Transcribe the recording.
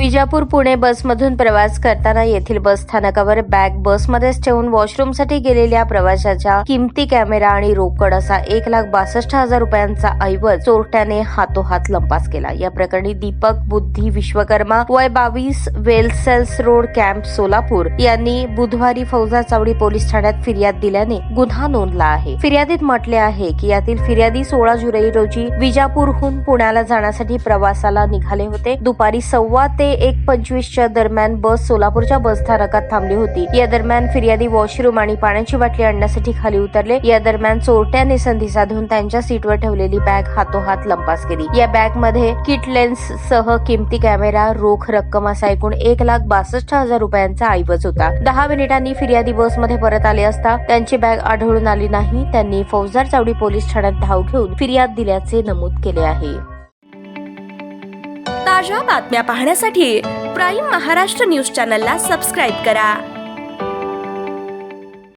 विजापूर पुणे बसमधून प्रवास करताना येथील बस स्थानकावर बॅग बसमध्येच ठेवून वॉशरूमसाठी गेलेल्या प्रवाशाच्या किमती कॅमेरा आणि रोकड असा 1,62,000 रुपयांचा ऐवज चोरट्याने हातोहात लंपास केला। या प्रकरणी दीपक बुद्धी विश्वकर्मा वय 22 वेलसेल्स रोड कॅम्प सोलापूर यांनी बुधवारी फौजदार चावडी पोलीस ठाण्यात फिर्याद दिल्याने गुन्हा नोंदला आहे। फिर्यादीत म्हटले आहे की यातील फिर्यादी 16 जुलै रोजी विजापूरहून पुण्याला जाण्यासाठी प्रवासाला निघाले होते। दुपारी 1:15 ते 1:25 दरम्यान बस सोलापूरच्या बस स्थानकात थांबली होती। या दरम्यान फिर्यादी वॉशरूम आणि पाण्याची बाटली आणण्यासाठी खाली उतरले। या दरम्यान चोरट्याने संधी साधून त्यांच्या सीटवर ठेवलेली बॅग हातोहात लंपास केली। या बॅग मध्ये किट लेन्स सह किमती कॅमेरा, रोख रक्कम असा एकूण 1,62,000 रुपयांचा ऐवज होता। 10 मिनिटांनी फिर्यादी बसमध्ये परत आले असता त्यांची बॅग आढळून आली नाही। त्यांनी फौजदार चावडी पोलीस ठाण्यात धाव घेऊन फिर्याद दिल्याचे नमूद केले आहे। ताज्या बातम्या पाहण्यासाठी प्राईम महाराष्ट्र न्यूज चॅनलला सबस्क्राईब करा।